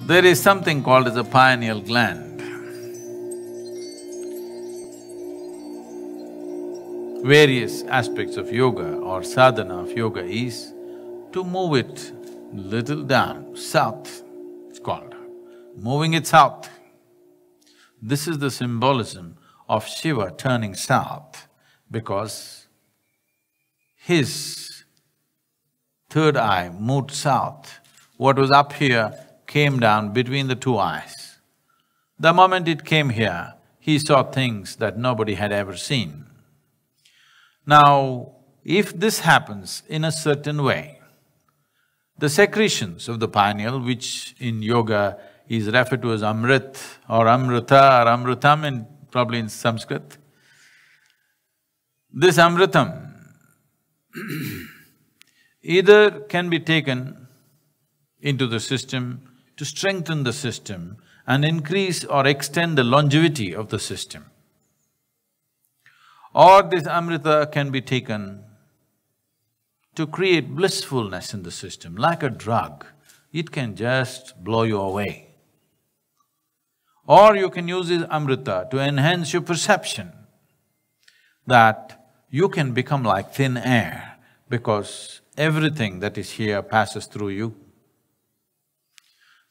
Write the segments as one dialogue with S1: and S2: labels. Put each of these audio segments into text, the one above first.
S1: There is something called as a pineal gland. Various aspects of yoga or sadhana of yoga is to move it little down, south, it's called, moving it south. This is the symbolism of Shiva turning south because his third eye moved south. What was up here came down between the two eyes. The moment it came here, he saw things that nobody had ever seen. Now, if this happens in a certain way, the secretions of the pineal, which in yoga is referred to as amrit or amrita or amrutam probably in Sanskrit, this amritam either can be taken into the system to strengthen the system and increase or extend the longevity of the system, or this amrita can be taken to create blissfulness in the system. Like a drug, it can just blow you away. Or you can use this amrita to enhance your perception that you can become like thin air because everything that is here passes through you.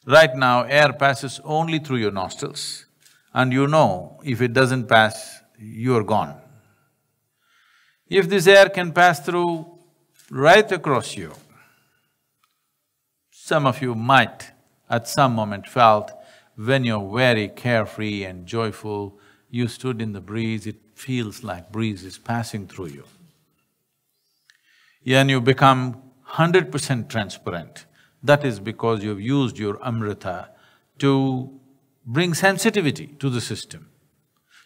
S1: Right now, air passes only through your nostrils and you know if it doesn't pass, you're gone. If this air can pass through right across you, some of you might at some moment felt when you're very carefree and joyful, you stood in the breeze, it feels like breeze is passing through you. And you become 100% transparent. That is because you've used your amrita to bring sensitivity to the system.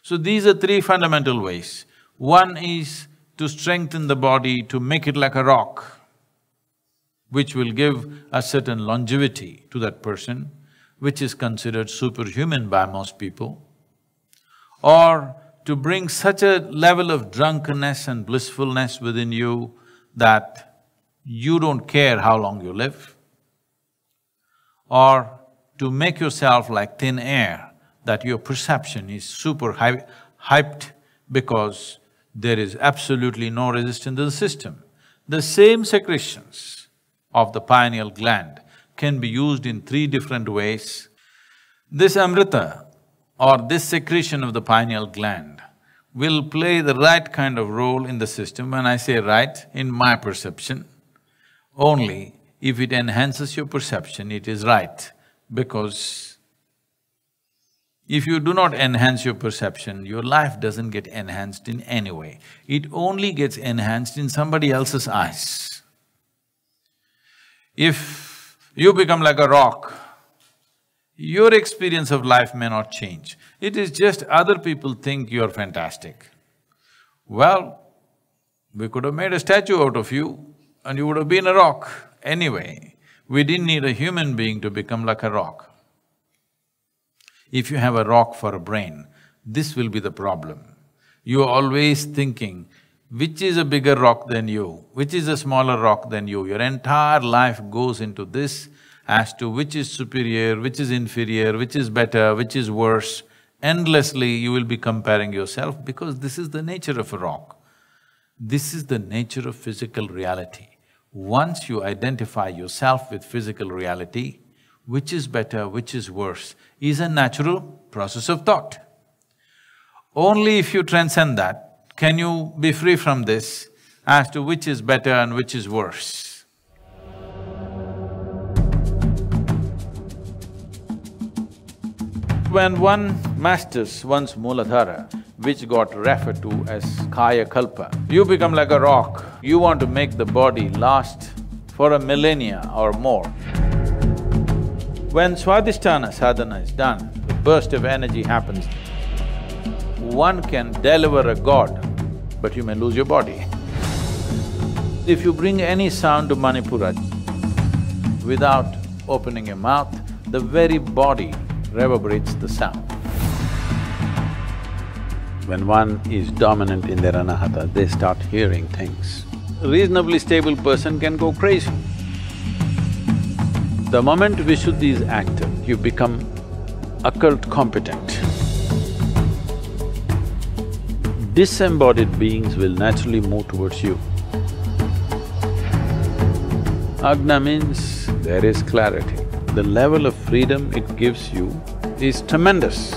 S1: So these are three fundamental ways. One is to strengthen the body, to make it like a rock, which will give a certain longevity to that person, which is considered superhuman by most people, or to bring such a level of drunkenness and blissfulness within you that you don't care how long you live, or to make yourself like thin air, that your perception is super hyped because there is absolutely no resistance to the system. The same secretions of the pineal gland can be used in three different ways. This amrita or this secretion of the pineal gland will play the right kind of role in the system. When I say right, in my perception, only if it enhances your perception, it is right, because if you do not enhance your perception, your life doesn't get enhanced in any way. It only gets enhanced in somebody else's eyes. If you become like a rock, your experience of life may not change. It is just other people think you're fantastic. Well, we could have made a statue out of you and you would have been a rock. Anyway, we didn't need a human being to become like a rock. If you have a rock for a brain, this will be the problem. You're always thinking, which is a bigger rock than you, which is a smaller rock than you. Your entire life goes into this as to which is superior, which is inferior, which is better, which is worse. Endlessly you will be comparing yourself because this is the nature of a rock. This is the nature of physical reality. Once you identify yourself with physical reality, which is better, which is worse, is a natural process of thought. Only if you transcend that, can you be free from this as to which is better and which is worse. When one masters one's Mooladhara, which got referred to as Kaya Kalpa, you become like a rock. You want to make the body last for a millennia or more. When Swadhisthana sadhana is done, the burst of energy happens. One can deliver a god, but you may lose your body. If you bring any sound to Manipura without opening your mouth, the very body reverberates the sound. When one is dominant in their anahata, they start hearing things. A reasonably stable person can go crazy. The moment Vishuddhi is active, you become occult competent. Disembodied beings will naturally move towards you. Agna means there is clarity. The level of freedom it gives you is tremendous.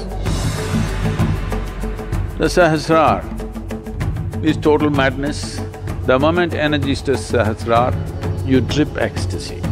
S1: The Sahasrar is total madness. The moment energy touches Sahasrar, you drip ecstasy.